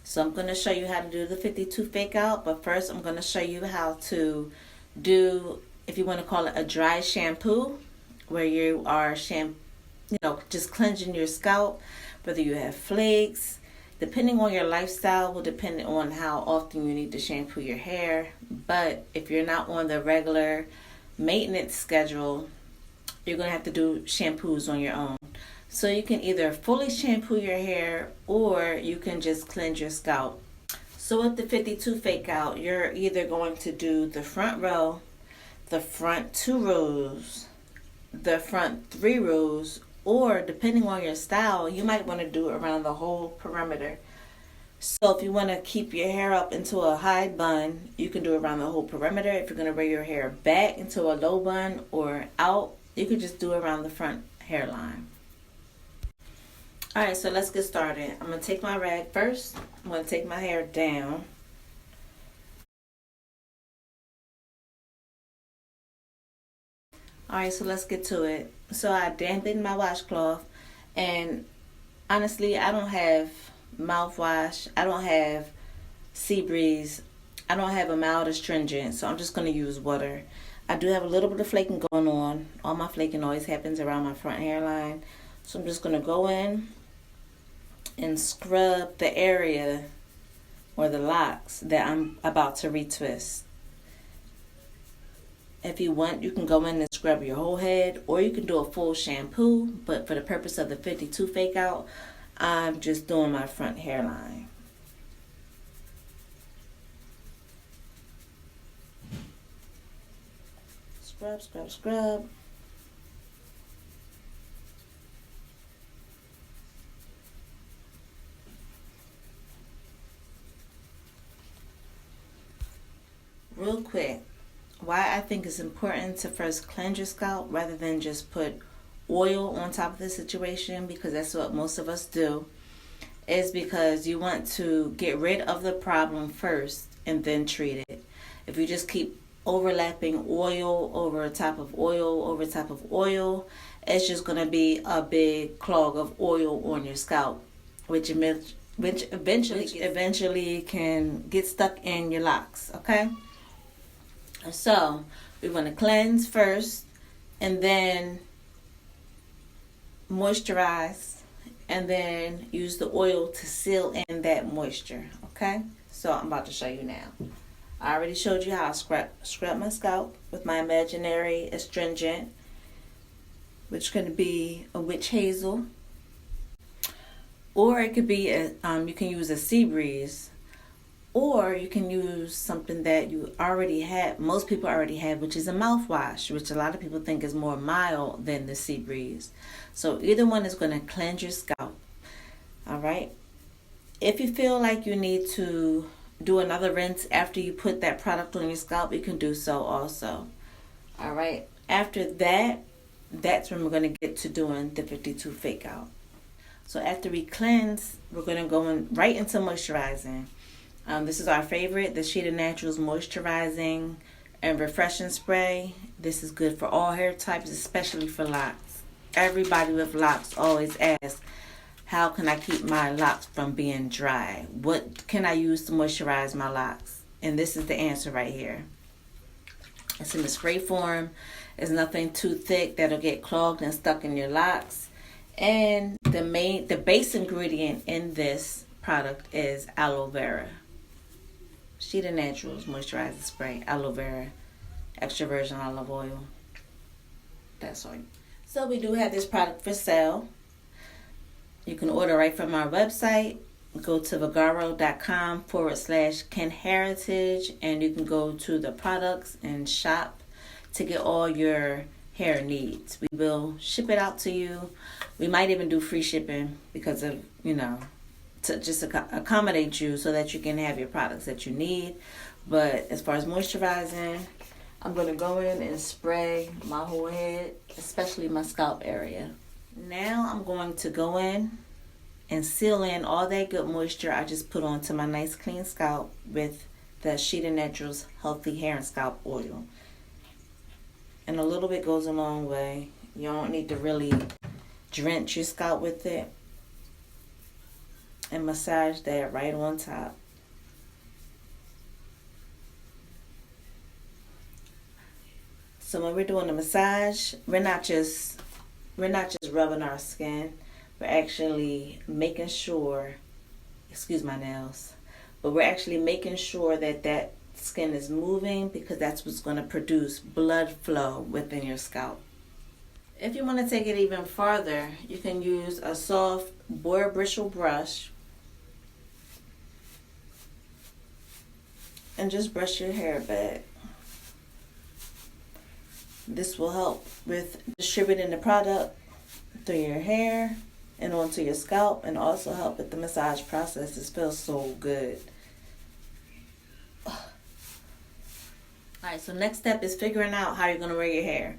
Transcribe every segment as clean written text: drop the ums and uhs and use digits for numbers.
So I'm going to show you how to do the 52 fake out, but first I'm going to show you how to do, if you want to call it a dry shampoo, where you are just cleansing your scalp, whether you have flakes. Depending on your lifestyle will depend on how often you need to shampoo your hair. But if you're not on the regular maintenance schedule, you're going to have to do shampoos on your own. So you can either fully shampoo your hair or you can just cleanse your scalp. So with the 52 fake out, you're either going to do the front row, the front 2 rows, the front 3 rows, or depending on your style, you might want to do it around the whole perimeter. So if you want to keep your hair up into a high bun, you can do it around the whole perimeter. If you're going to wear your hair back into a low bun or out, you could just do it around the front hairline. Alright, so let's get started. I'm going to take my rag first. I'm going to take my hair down. Alright, so let's get to it. So I dampened my washcloth, and honestly, I don't have mouthwash, I don't have sea breeze, I don't have a mild astringent, so I'm just going to use water. I do have a little bit of flaking going on. All my flaking always happens around my front hairline. So I'm just going to go in and scrub the area or the locks that I'm about to retwist. If you want, you can go in and scrub your whole head, or you can do a full shampoo, but for the purpose of the 52 fake out, I'm just doing my front hairline. Scrub, scrub, scrub. Real quick, why I think it's important to first cleanse your scalp rather than just put oil on top of the situation, because that's what most of us do, is because you want to get rid of the problem first and then treat it. If you just keep overlapping oil over top of oil over top of oil, it's just going to be a big clog of oil on your scalp, which eventually can get stuck in your locks, okay? So we want to cleanse first and then moisturize and then use the oil to seal in that moisture, okay? So I'm about to show you now. I already showed you how I scrub my scalp with my imaginary astringent, which can be a witch hazel, or it could be you can use a sea breeze, or you can use something that you already have, most people already have, which is a mouthwash, which a lot of people think is more mild than the sea breeze. So either one is going to cleanse your scalp. All right. If you feel like you need to do another rinse after you put that product on your scalp, you can do so also. All right. After that, that's when we're going to get to doing the 52 fake out. So after we cleanse, we're going to go right into moisturizing. This is our favorite, the Sheeta Naturals Moisturizing and Refreshing Spray. This is good for all hair types, especially for locks. Everybody with locks always asks, how can I keep my locks from being dry? What can I use to moisturize my locks? And this is the answer right here. It's in the spray form. It's nothing too thick that'll get clogged and stuck in your locks. And the base ingredient in this product is aloe vera. Sheeta Naturals Moisturizing Spray, aloe vera, extra virgin olive oil. That's all. So we do have this product for sale. You can order right from our website. Go to vagaro.com/KenHeritage, and you can go to the products and shop to get all your hair needs. We will ship it out to you. We might even do free shipping because of, to just accommodate you so that you can have your products that you need. But as far as moisturizing, I'm going to go in and spray my whole head, especially my scalp area. Now I'm going to go in and seal in all that good moisture I just put onto my nice clean scalp with the Sheeta Naturals Healthy Hair and Scalp Oil. And a little bit goes a long way. You don't need to really drench your scalp with it. and massage that right on top. So when we're doing the massage, we're not just rubbing our skin. We're actually making sure, excuse my nails, but we're actually making sure that that skin is moving, because that's what's going to produce blood flow within your scalp. If you want to take it even farther, you can use a soft boar bristle brush and just brush your hair back. This will help with distributing the product through your hair and onto your scalp, and also help with the massage process. This feels so good. Alright, so next step is figuring out how you're going to wear your hair.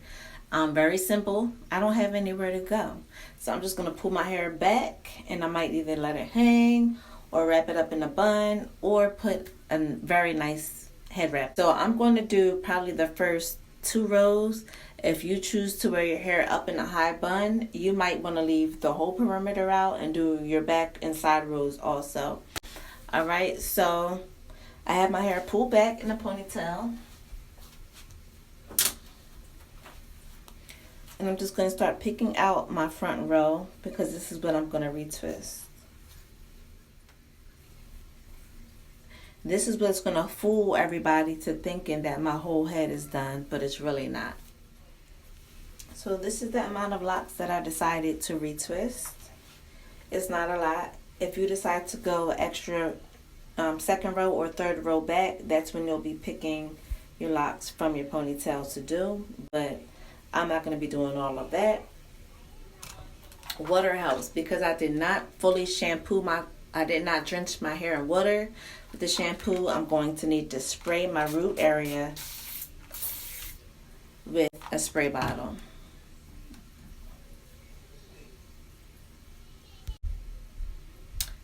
Very simple. I don't have anywhere to go. So I'm just going to pull my hair back, and I might either let it hang or wrap it up in a bun or put a very nice head wrap. So I'm going to do probably the first 2 rows. If you choose to wear your hair up in a high bun, you might want to leave the whole perimeter out and do your back and side rows also. Alright, so I have my hair pulled back in a ponytail. And I'm just going to start picking out my front row, because this is what I'm going to retwist. This is what's going to fool everybody to thinking that my whole head is done, but it's really not. So this is the amount of locks that I decided to retwist. It's not a lot. If you decide to go extra second row or third row back, that's when you'll be picking your locks from your ponytail to do. But I'm not going to be doing all of that. Water helps, because I did not fully shampoo I did not drench my hair in water. With the shampoo, I'm going to need to spray my root area with a spray bottle.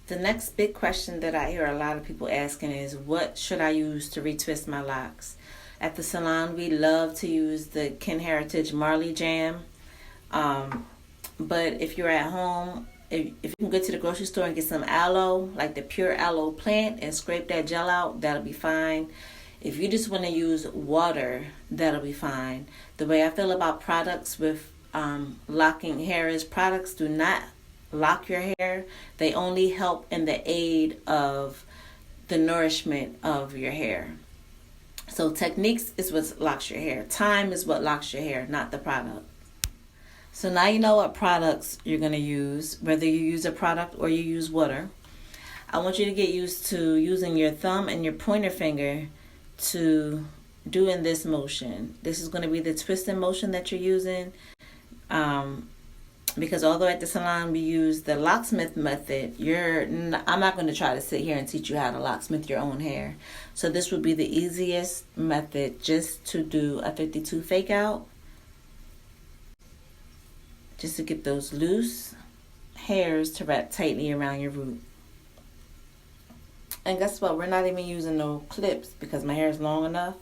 The next big question that I hear a lot of people asking is, what should I use to retwist my locks? At the salon, we love to use the Ken Heritage Marley Jam. But if you're at home, if you can go to the grocery store and get some aloe, like the pure aloe plant, and scrape that gel out, that'll be fine. If you just want to use water, that'll be fine. The way I feel about products with locking hair is, products do not lock your hair. They only help in the aid of the nourishment of your hair. So techniques is what locks your hair. Time is what locks your hair, not the product. So now you know what products you're going to use, whether you use a product or you use water. I want you to get used to using your thumb and your pointer finger to doing this motion. This is going to be the twisting motion that you're using. Because although at the salon we use the locksmith method, I'm not going to try to sit here and teach you how to locksmith your own hair. So this would be the easiest method, just to do a 52 fake out. Just to get those loose hairs to wrap tightly around your root. And guess what? We're not even using no clips, because my hair is long enough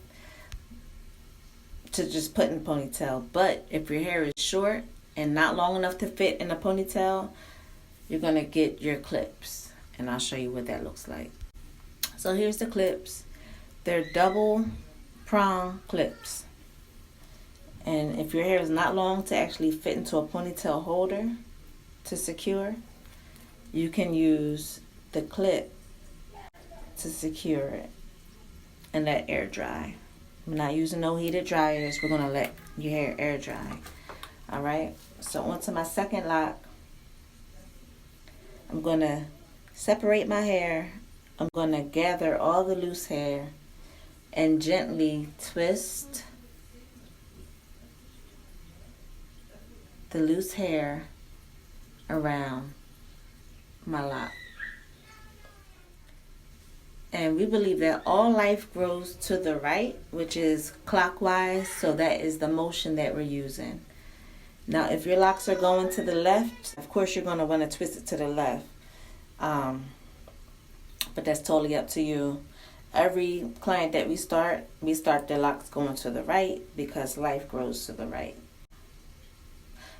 to just put in a ponytail. But if your hair is short and not long enough to fit in a ponytail, you're going to get your clips. And I'll show you what that looks like. So here's the clips. They're double prong clips. And if your hair is not long to actually fit into a ponytail holder to secure, you can use the clip to secure it and let air dry. We're not using no heated dryers. We're going to let your hair air dry. Alright, so onto my second lock. I'm going to separate my hair. I'm going to gather all the loose hair and gently twist the loose hair around my lock. And we believe that all life grows to the right, which is clockwise, so that is the motion that we're using. Now, if your locks are going to the left, of course you're going to want to twist it to the left. But that's totally up to you. Every client that we start their locks going to the right, because life grows to the right.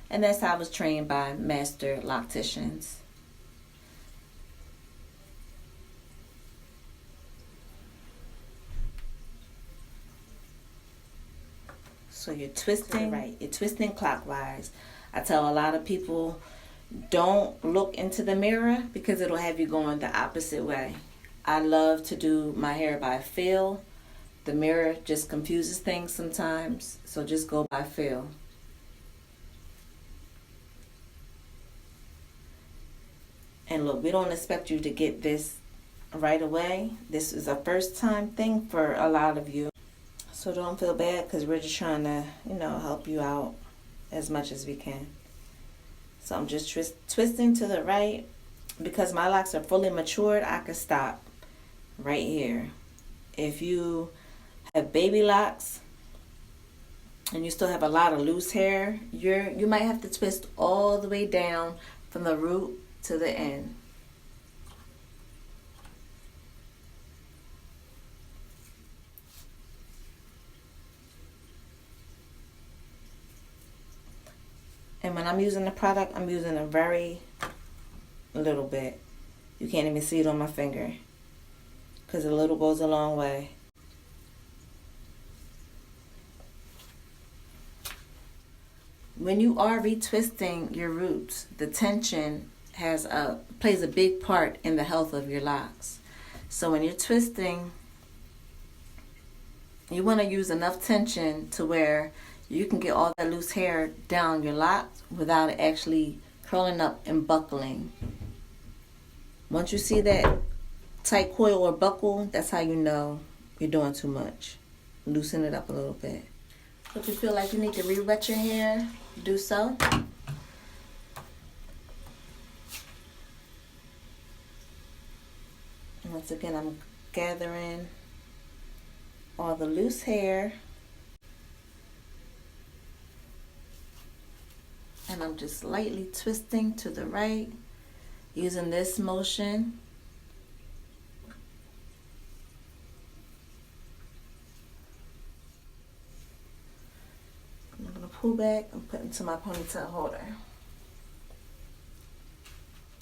And that's how I was trained by master locticians. So you're twisting, right? You're twisting clockwise. I tell a lot of people, don't look into the mirror because it'll have you going the opposite way. I love to do my hair by feel. The mirror just confuses things sometimes, so just go by feel. And look, we don't expect you to get this right away. This is a first time thing for a lot of you. So don't feel bad because we're just trying to, help you out as much as we can. So I'm just twisting to the right. Because my locks are fully matured, I can stop right here. If you have baby locks and you still have a lot of loose hair, you might have to twist all the way down from the root to the end. And when I'm using the product, I'm using a very little bit. You can't even see it on my finger because a little goes a long way. When you are retwisting your roots, the tension plays a big part in the health of your locks. So when you're twisting, you want to use enough tension to where you can get all that loose hair down your locks without it actually curling up and buckling. Once you see that tight coil or buckle, that's how you know you're doing too much. Loosen it up a little bit. If you feel like you need to re-wet your hair, do so. And once again, I'm gathering all the loose hair. And I'm just lightly twisting to the right using this motion. I'm going to pull back and put into my ponytail holder.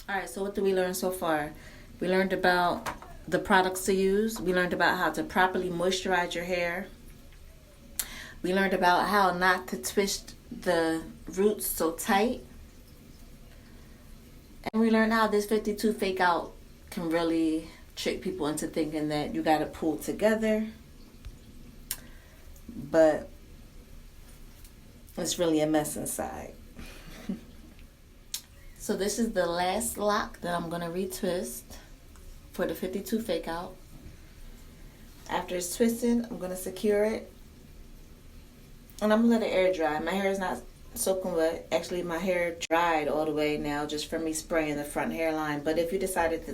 Alright, so what did we learn so far? We learned about the products to use. We learned about how to properly moisturize your hair. We learned about how not to twist the roots so tight. And we learned how this 52 fake out can really trick people into thinking that you got to pull together. But it's really a mess inside. So this is the last lock that I'm going to retwist for the 52 fake out. After it's twisted, I'm going to secure it. And I'm going to let it air dry. My hair is not soaking wet. Actually, my hair dried all the way now just from me spraying the front hairline. But if you decided to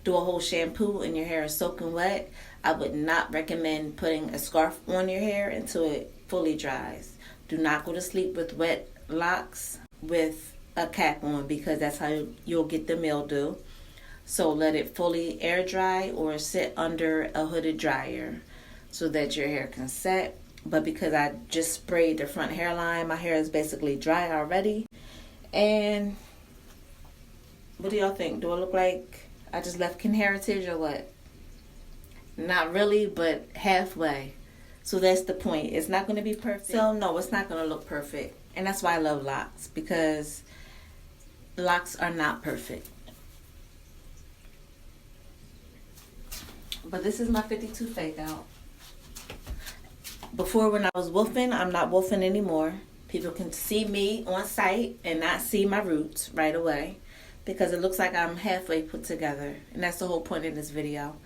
do a whole shampoo and your hair is soaking wet, I would not recommend putting a scarf on your hair until it fully dries. Do not go to sleep with wet locks with a cap on because that's how you'll get the mildew. So let it fully air dry or sit under a hooded dryer so that your hair can set. But because I just sprayed the front hairline, my hair is basically dry already. And what do y'all think? Do I look like I just left Ken Heritage or what? Not really, but halfway. So that's the point. It's not going to be perfect. So no, it's not going to look perfect. And that's why I love locks, because locks are not perfect. But this is my 52 fake out. Before, when I was woofing, I'm not woofing anymore. People can see me on site and not see my roots right away because it looks like I'm halfway put together. And that's the whole point of this video.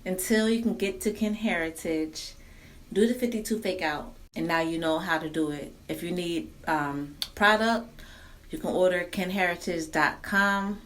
Until you can get to Ken Heritage, do the 52 fake out. And now you know how to do it. If you need product, you can order kenheritage.com.